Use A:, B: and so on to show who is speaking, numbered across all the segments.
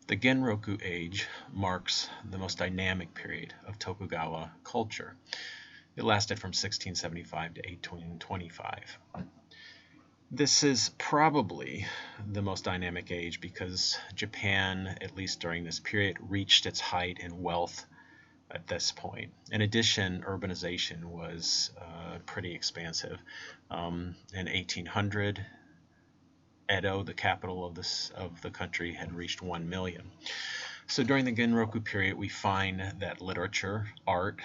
A: The Genroku Age marks the most dynamic period of Tokugawa culture. It lasted from 1675 to 1825. This is probably the most dynamic age because Japan, at least during this period, reached its height in wealth at this point. In addition, urbanization was pretty expansive. In 1800, Edo, the capital of the country, had reached 1 million. So during the Genroku period, we find that literature, art,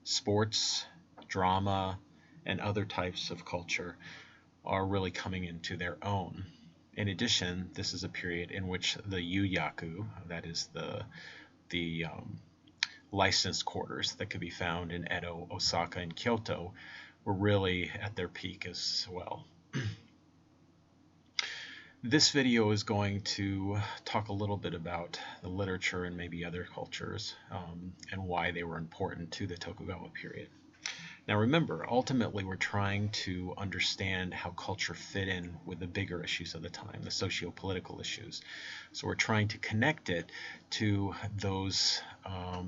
A: sports, drama, and other types of culture are really coming into their own. In addition, this is a period in which the yuyaku, that is the licensed quarters that could be found in Edo, Osaka, and Kyoto, were really at their peak as well. This video is going to talk a little bit about the literature and maybe other cultures and why they were important to the Tokugawa period. Now remember, ultimately we're trying to understand how culture fit in with the bigger issues of the time, the socio-political issues. So we're trying to connect it to those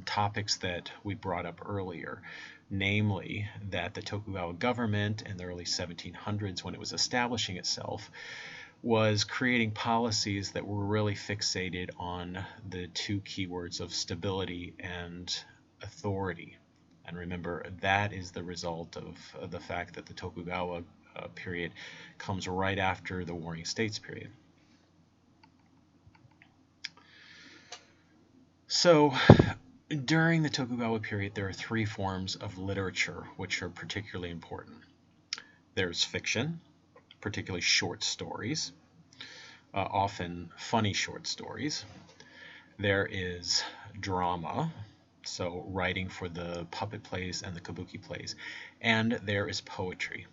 A: topics that we brought up earlier, namely that the Tokugawa government in the early 1700s, when it was establishing itself, was creating policies that were really fixated on the two keywords of stability and authority. And remember, that is the result of the fact that the Tokugawa period comes right after the Warring States period. So during the Tokugawa period, there are three forms of literature which are particularly important. There's fiction, particularly short stories, often funny short stories. There is drama, so writing for the puppet plays and the kabuki plays, and there is poetry.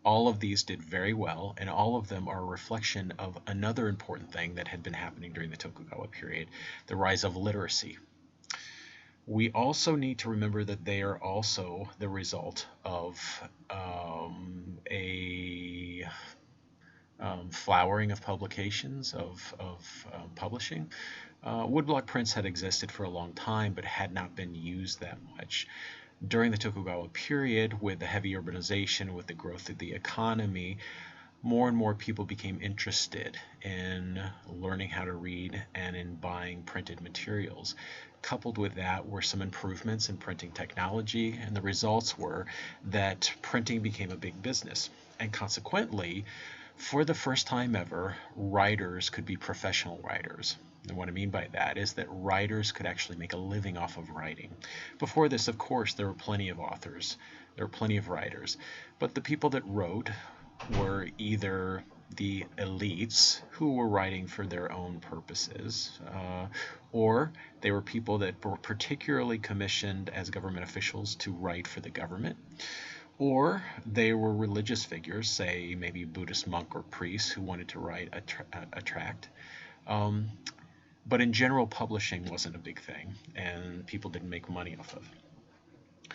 A: All of these did very well, and all of them are a reflection of another important thing that had been happening during the Tokugawa period, the rise of literacy. We also need to remember that they are also the result of a flowering of publications, of publishing. Woodblock prints had existed for a long time but had not been used that much. During the Tokugawa period, with the heavy urbanization, with the growth of the economy, more and more people became interested in learning how to read and in buying printed materials. Coupled with that were some improvements in printing technology, and the results were that printing became a big business. And consequently, for the first time ever, writers could be professional writers. And what I mean by that is that writers could actually make a living off of writing. Before this, of course, there were plenty of authors, there were plenty of writers, but the people that wrote were either the elites who were writing for their own purposes, or they were people that were particularly commissioned as government officials to write for the government, or they were religious figures, say maybe Buddhist monk or priest who wanted to write a tract. But in general, publishing wasn't a big thing, and people didn't make money off of it.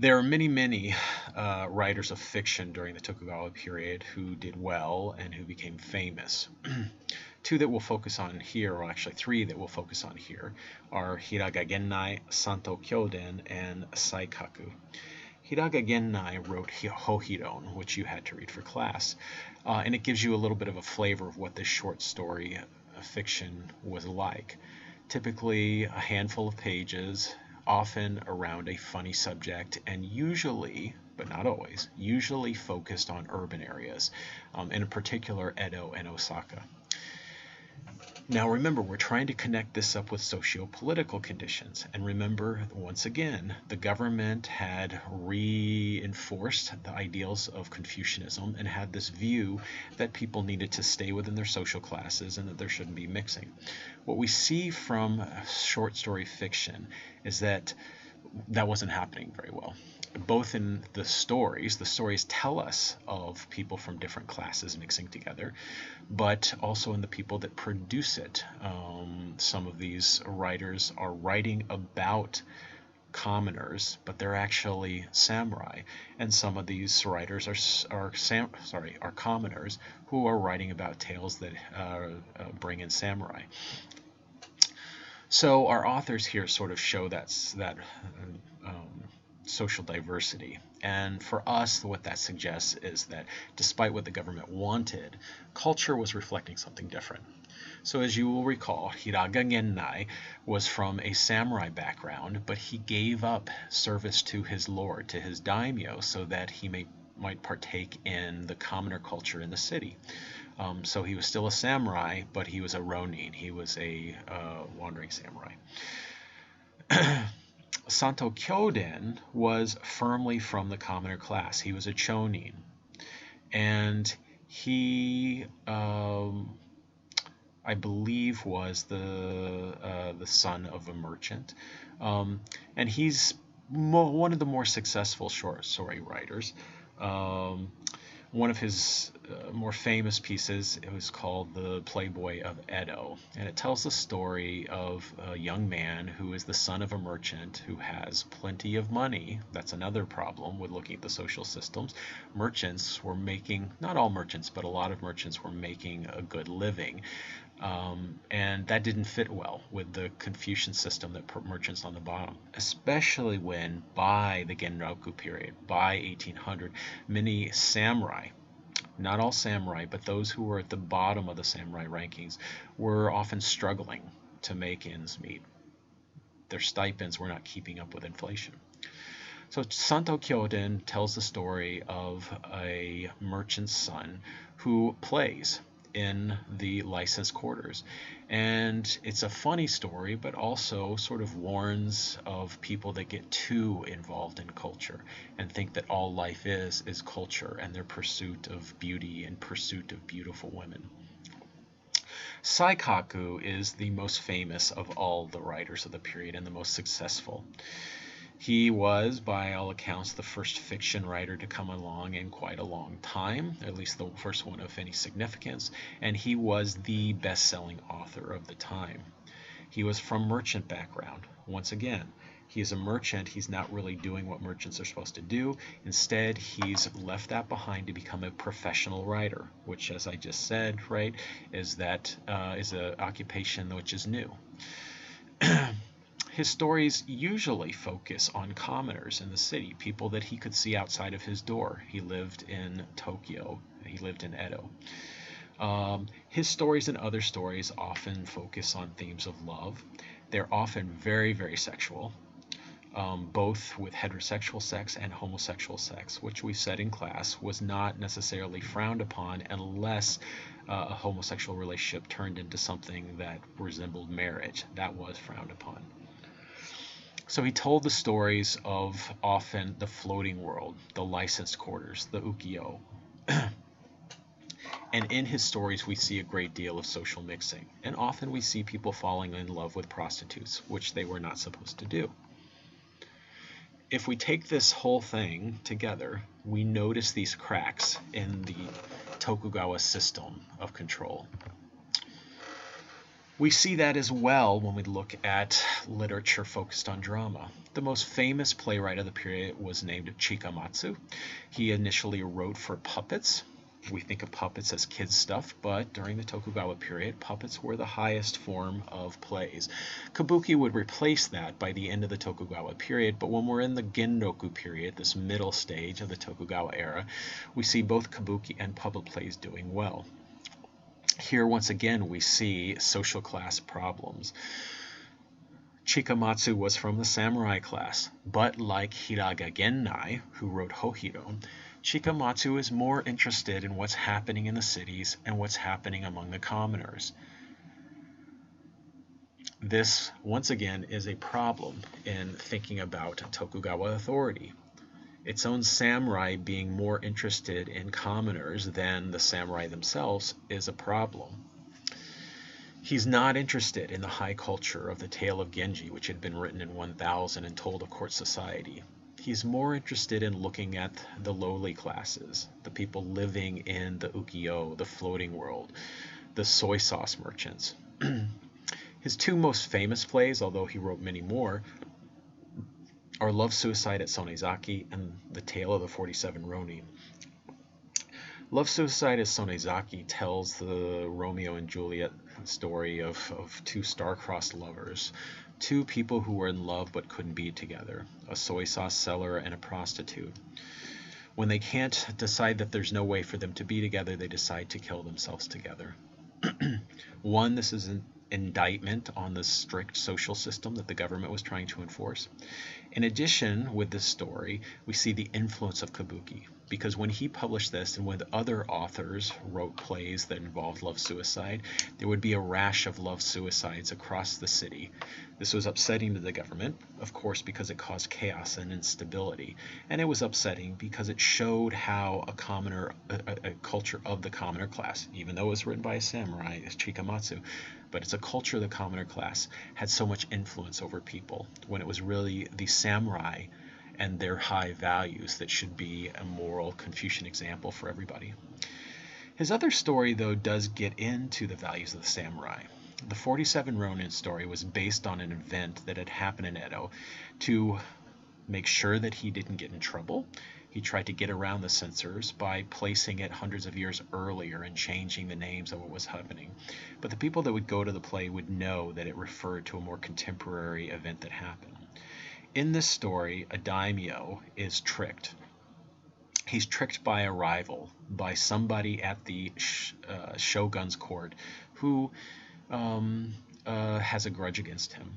A: There are many writers of fiction during the Tokugawa period who did well and who became famous. Two that we'll focus on here, or actually three that we'll focus on here, are Hiraga Gennai, Santo Kyoden, and Saikaku. Hiraga Gennai wrote Hohiron, which you had to read for class, and it gives you a little bit of a flavor of what this short story fiction was like. Typically a handful of pages, often around a funny subject, and usually, but not always, usually focused on urban areas, in particular Edo and Osaka. Now remember, we're trying to connect this up with socio-political conditions. And remember, once again, the government had reinforced the ideals of Confucianism and had this view that people needed to stay within their social classes and that there shouldn't be mixing. What we see from short story fiction is that that wasn't happening very well. Both in the stories tell us of people from different classes mixing together, but also in the people that produce it. Some of these writers are writing about commoners, but they're actually samurai, and some of these writers are commoners who are writing about tales that bring in samurai. So our authors here sort of show that um, social diversity. And for us, what that suggests is that despite what the government wanted, culture was reflecting something different. So as you will recall, Hiraga Gennai was from a samurai background, but he gave up service to his lord, to his daimyo, so that might partake in the commoner culture in the city. So he was still a samurai, but he was a ronin. He was a wandering samurai. Santo Kyoden was firmly from the commoner class. He was a chonin, and he, I believe, was the son of a merchant, and he's one of the more successful short story writers. Um, One of his more famous pieces, it was called The Playboy of Edo, and it tells the story of a young man who is the son of a merchant who has plenty of money. That's another problem with looking at the social systems. Merchants were making, not all merchants, but a lot of merchants were making a good living. And that didn't fit well with the Confucian system that put merchants on the bottom, especially when by the Genroku period, by 1800, many samurai, not all samurai, but those who were at the bottom of the samurai rankings, were often struggling to make ends meet. Their stipends were not keeping up with inflation. So Santo Kyoden tells the story of a merchant's son who plays in the licensed quarters. And it's a funny story, but also sort of warns of people that get too involved in culture and think that all life is culture and their pursuit of beauty and pursuit of beautiful women. Saikaku is the most famous of all the writers of the period and the most successful. He was, by all accounts, the first fiction writer to come along in quite a long time, at least the first one of any significance, and he was the best-selling author of the time. He was from merchant background. Once again, he is a merchant. He's not really doing what merchants are supposed to do. Instead, he's left that behind to become a professional writer, which, as I just said, right, is an occupation which is new. His stories usually focus on commoners in the city, people that he could see outside of his door. He lived in Tokyo. He lived in Edo. His stories and other stories often focus on themes of love. They're often very, very sexual, both with heterosexual sex and homosexual sex, which we said in class was not necessarily frowned upon unless a homosexual relationship turned into something that resembled marriage. That was frowned upon. So he told the stories of often the floating world, the licensed quarters, the ukiyo. And in his stories, we see a great deal of social mixing. And often we see people falling in love with prostitutes, which they were not supposed to do. If we take this whole thing together, we notice these cracks in the Tokugawa system of control. We see that as well when we look at literature focused on drama. The most famous playwright of the period was named Chikamatsu. He initially wrote for puppets. We think of puppets as kids' stuff, but during the Tokugawa period, puppets were the highest form of plays. Kabuki would replace that by the end of the Tokugawa period, but when we're in the Genroku period, this middle stage of the Tokugawa era, we see both Kabuki and puppet plays doing well. Here, once again, we see social class problems. Chikamatsu was from the samurai class, but like Hiraga Gennai, who wrote Hohiro, Chikamatsu is more interested in what's happening in the cities and what's happening among the commoners. This, once again, is a problem in thinking about Tokugawa authority. Its own samurai being more interested in commoners than the samurai themselves is a problem. He's not interested in the high culture of the tale of Genji, which had been written in 1000 and told of court society. He's more interested in looking at the lowly classes, the people living in the ukiyo, the floating world, the soy sauce merchants. His two most famous plays, although he wrote many more, are Love Suicide at Sonezaki and The Tale of the 47 Ronin. Love Suicide, as Sonezaki tells the Romeo and Juliet story of two star-crossed lovers, two people who were in love but couldn't be together, a soy sauce seller and a prostitute. When they can't decide that there's no way for them to be together, they decide to kill themselves together. One, this is an indictment on the strict social system that the government was trying to enforce. In addition, with this story, we see the influence of Kabuki, because when he published this and when other authors wrote plays that involved love suicide, there would be a rash of love suicides across the city. This was upsetting to the government, of course, because it caused chaos and instability, and it was upsetting because it showed how a culture of the commoner class, even though it was written by a samurai, as Chikamatsu, but it's a culture of the commoner class, had so much influence over people, when it was really the samurai and their high values that should be a moral Confucian example for everybody. His other story, though, does get into the values of the samurai. The 47 Ronin story was based on an event that had happened in Edo. To make sure that he didn't get in trouble, he tried to get around the censors by placing it hundreds of years earlier and changing the names of what was happening. But the people that would go to the play would know that it referred to a more contemporary event that happened. In this story, a daimyo is tricked. He's tricked by a rival, by somebody at the shogun's court who has a grudge against him.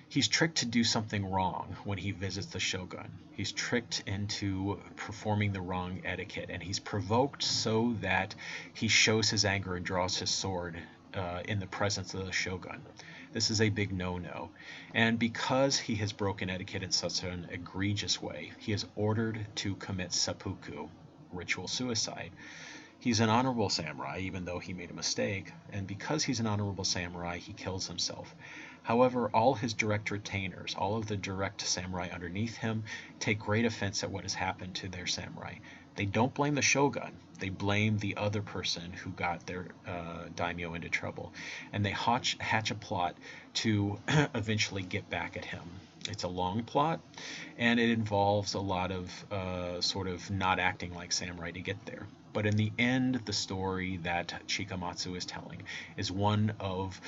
A: He's tricked to do something wrong when he visits the shogun. He's tricked into performing the wrong etiquette, and he's provoked so that he shows his anger and draws his sword in the presence of the shogun. This is a big no-no. And because he has broken etiquette in such an egregious way, he is ordered to commit seppuku, ritual suicide. He's an honorable samurai, even though he made a mistake, and because he's an honorable samurai, he kills himself. However, all his direct retainers, all of the direct samurai underneath him, take great offense at what has happened to their samurai. They don't blame the shogun. They blame the other person who got their daimyo into trouble. And they hatch a plot to eventually get back at him. It's a long plot, and it involves a lot of sort of not acting like samurai to get there. But in the end, the story that Chikamatsu is telling is one of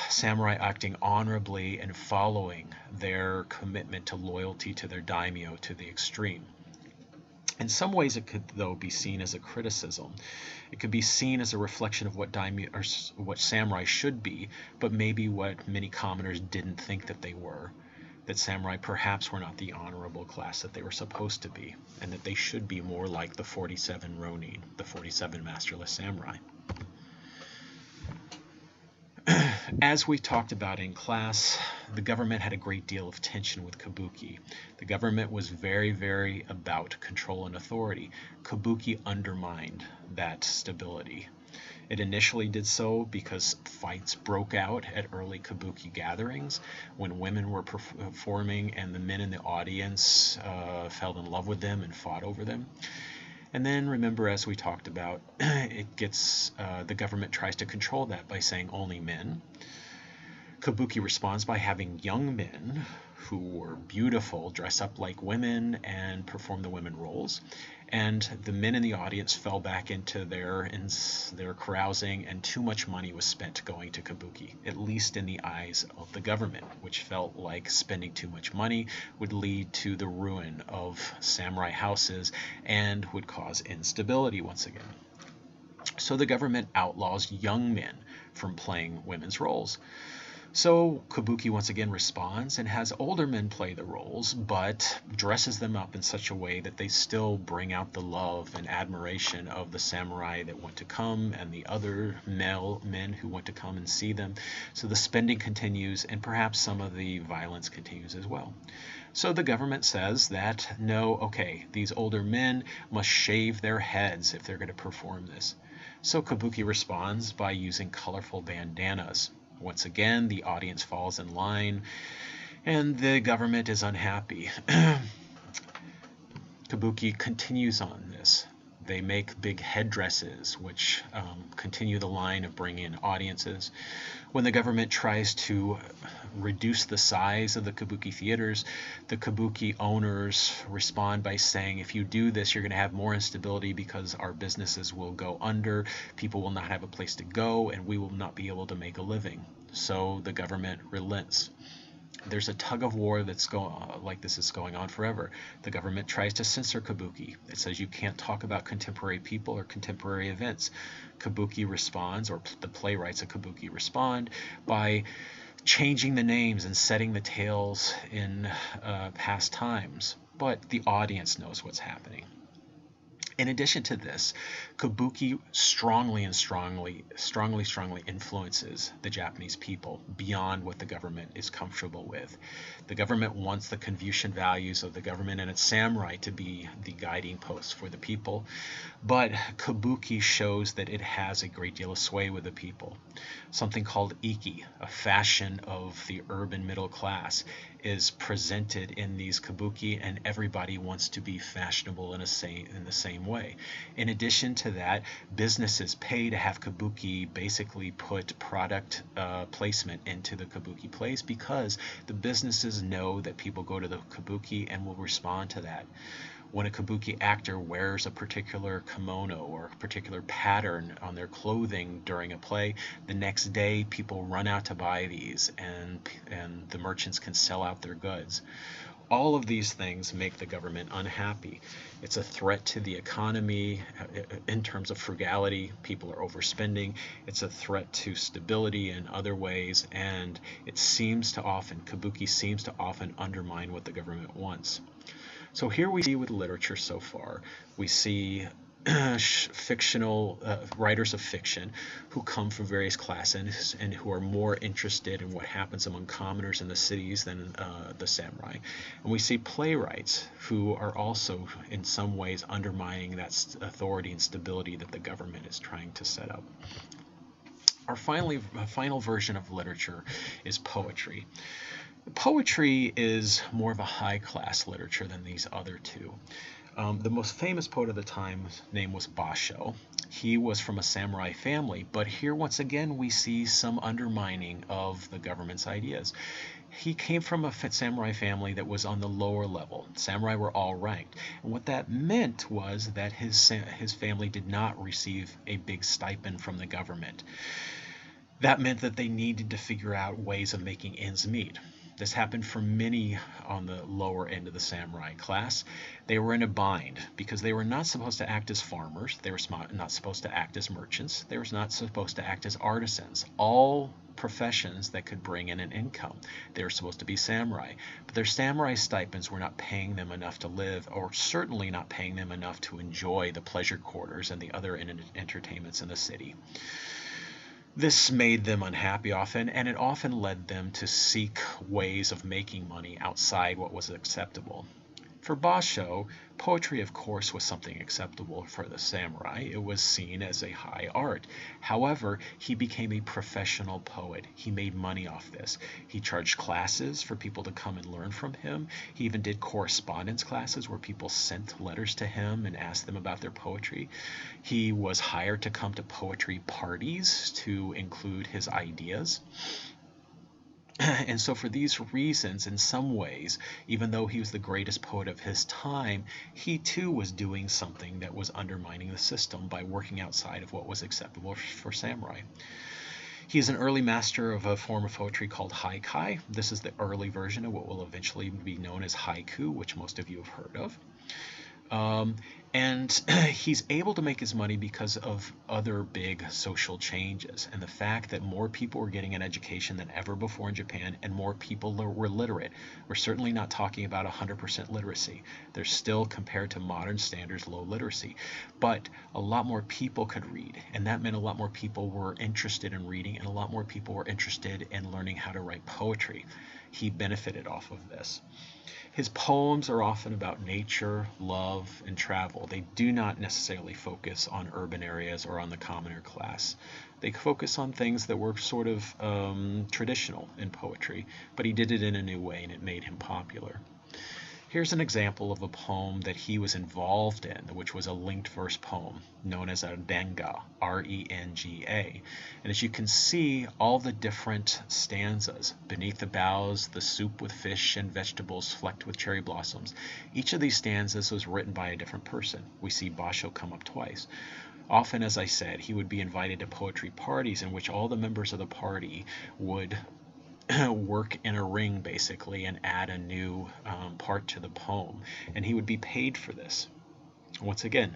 A: samurai acting honorably and following their commitment to loyalty to their daimyo to the extreme. In some ways, it could, though, be seen as a criticism. It could be seen as a reflection of what daimyo or what samurai should be, but maybe what many commoners didn't think that they were. That samurai perhaps were not the honorable class that they were supposed to be, and that they should be more like the 47 Ronin, the 47 masterless samurai. As we talked about in class, the government had a great deal of tension with Kabuki. The government was very, very about control and authority. Kabuki undermined that stability. It initially did so because fights broke out at early Kabuki gatherings when women were performing and the men in the audience fell in love with them and fought over them. And then remember, as we talked about, the government tries to control that by saying only men. Kabuki responds by having young men who were beautiful dress up like women and perform the women roles. And the men in the audience fell back into their carousing, and too much money was spent going to Kabuki, at least in the eyes of the government, which felt like spending too much money would lead to the ruin of samurai houses and would cause instability once again. So the government outlaws young men from playing women's roles. So Kabuki once again responds and has older men play the roles, but dresses them up in such a way that they still bring out the love and admiration of the samurai that want to come and the other male men who want to come and see them. So the spending continues, and perhaps some of the violence continues as well. So the government says that, no, okay, these older men must shave their heads if they're going to perform this. So Kabuki responds by using colorful bandanas. Once again, the audience falls in line, and the government is unhappy. Kabuki continues on this. They make big headdresses, which continue the line of bringing in audiences. When the government tries to reduce the size of the kabuki theaters, the kabuki owners respond by saying, if you do this, you're going to have more instability because our businesses will go under, people will not have a place to go, and we will not be able to make a living. So the government relents. There's a tug of war that's going like this is going on forever. The government tries to censor kabuki. It says you can't talk about contemporary people or contemporary events. Kabuki responds, or the playwrights of kabuki respond by changing the names and setting the tales in past times. But the audience knows what's happening. In addition to this, kabuki strongly influences the Japanese people beyond what the government is comfortable with. The government wants the Confucian values of the government and its samurai to be the guiding posts for the people, but kabuki shows that it has a great deal of sway with the people. Something called iki, a fashion of the urban middle class, is presented in these kabuki, and everybody wants to be fashionable in the same way. In addition to that, businesses pay to have kabuki basically put product placement into the kabuki plays because the businesses know that people go to the kabuki and will respond to that. When a kabuki actor wears a particular kimono or a particular pattern on their clothing during a play, the next day people run out to buy these, and the merchants can sell out their goods. All of these things make the government unhappy. It's a threat to the economy in terms of frugality. People are overspending. It's a threat to stability in other ways, and kabuki seems to often undermine what the government wants. So here we see with literature so far, we see fictional writers of fiction who come from various classes and who are more interested in what happens among commoners in the cities than the samurai. And we see playwrights who are also in some ways undermining that authority and stability that the government is trying to set up. Our final version of literature is poetry. Poetry is more of a high-class literature than these other two. The most famous poet of the time, his name was Basho. He was from a samurai family, but here once again we see some undermining of the government's ideas. He came from a samurai family that was on the lower level. Samurai were all ranked. And what that meant was that his family did not receive a big stipend from the government. That meant that they needed to figure out ways of making ends meet. This happened for many on the lower end of the samurai class. They were in a bind because they were not supposed to act as farmers. They were not supposed to act as merchants. They were not supposed to act as artisans. All professions that could bring in an income. They were supposed to be samurai. But their samurai stipends were not paying them enough to live, or certainly not paying them enough to enjoy the pleasure quarters and the other entertainments in the city. This made them unhappy often, and it often led them to seek ways of making money outside what was acceptable. For Basho, poetry of course was something acceptable for the samurai. It was seen as a high art. However, he became a professional poet. He made money off this. He charged classes for people to come and learn from him. He even did correspondence classes where people sent letters to him and asked them about their poetry. He was hired to come to poetry parties to include his ideas. And so for these reasons, in some ways, even though he was the greatest poet of his time, he too was doing something that was undermining the system by working outside of what was acceptable for samurai. He is an early master of a form of poetry called haikai. This is the early version of what will eventually be known as haiku, which most of you have heard of. And he's able to make his money because of other big social changes and the fact that more people were getting an education than ever before in Japan, and more people were literate. We're certainly not talking about 100% literacy. There's still, compared to modern standards, low literacy. But a lot more people could read, and that meant a lot more people were interested in reading, and a lot more people were interested in learning how to write poetry. He benefited off of this. His poems are often about nature, love, and travel. They do not necessarily focus on urban areas or on the commoner class. They focus on things that were sort of traditional in poetry, but he did it in a new way, and it made him popular. Here's an example of a poem that he was involved in, which was a linked verse poem known as a renga, R-E-N-G-A. And as you can see, all the different stanzas, beneath the boughs, the soup with fish and vegetables flecked with cherry blossoms, each of these stanzas was written by a different person. We see Basho come up twice. Often, as I said, he would be invited to poetry parties in which all the members of the party would work in a ring basically and add a new part to the poem, and he would be paid for this. Once again,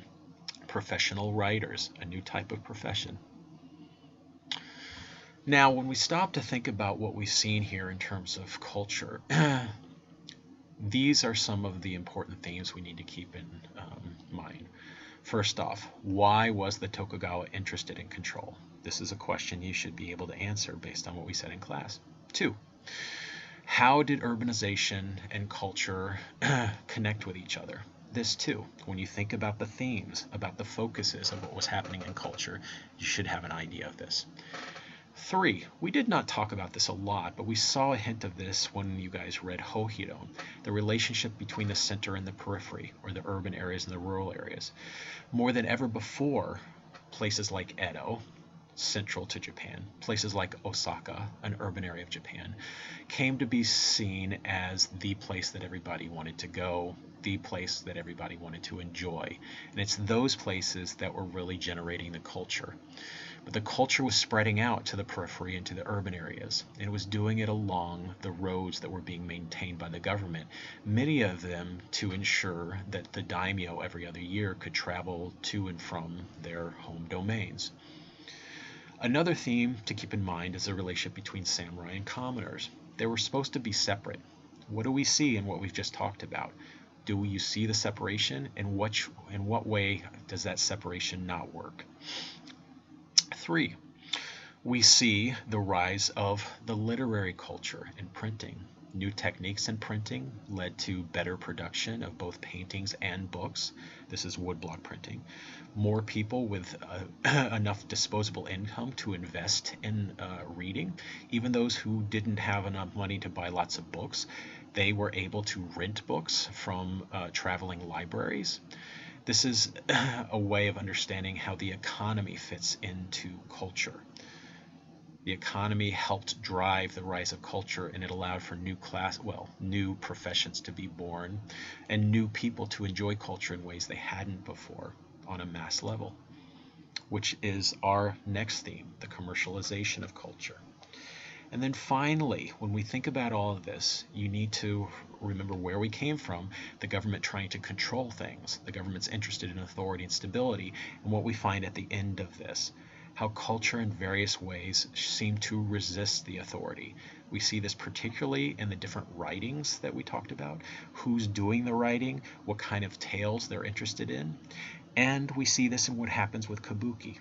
A: professional writers, a new type of profession. Now, when we stop to think about what we've seen here in terms of culture, these are some of the important themes we need to keep in mind. First off, why was the Tokugawa interested in control? This is a question you should be able to answer based on what we said in class. 2, how did urbanization and culture connect with each other? This too, when you think about the themes, about the focuses of what was happening in culture, you should have an idea of this. 3, we did not talk about this a lot, but we saw a hint of this when you guys read Hohiro, the relationship between the center and the periphery, or the urban areas and the rural areas. More than ever before, places like Edo, central to Japan, places like Osaka, an urban area of Japan, came to be seen as the place that everybody wanted to go, the place that everybody wanted to enjoy. And it's those places that were really generating the culture. But the culture was spreading out to the periphery and to the urban areas, and it was doing it along the roads that were being maintained by the government, many of them to ensure that the daimyo every other year could travel to and from their home domains. Another theme to keep in mind is the relationship between samurai and commoners. They were supposed to be separate. What do we see in what we've just talked about? Do you see the separation? In what way does that separation not work? 3, we see the rise of the literary culture in printing. New techniques in printing led to better production of both paintings and books. This is woodblock printing. More people with enough disposable income to invest in reading. Even those who didn't have enough money to buy lots of books, they were able to rent books from traveling libraries. This is a way of understanding how the economy fits into culture. The economy helped drive the rise of culture, and it allowed for new professions to be born and new people to enjoy culture in ways they hadn't before on a mass level, which is our next theme, the commercialization of culture. And then finally, when we think about all of this, you need to remember where we came from, the government trying to control things. The government's interested in authority and stability, and what we find at the end of this, how culture in various ways seem to resist the authority. We see this particularly in the different writings that we talked about, who's doing the writing, what kind of tales they're interested in. And we see this in what happens with kabuki,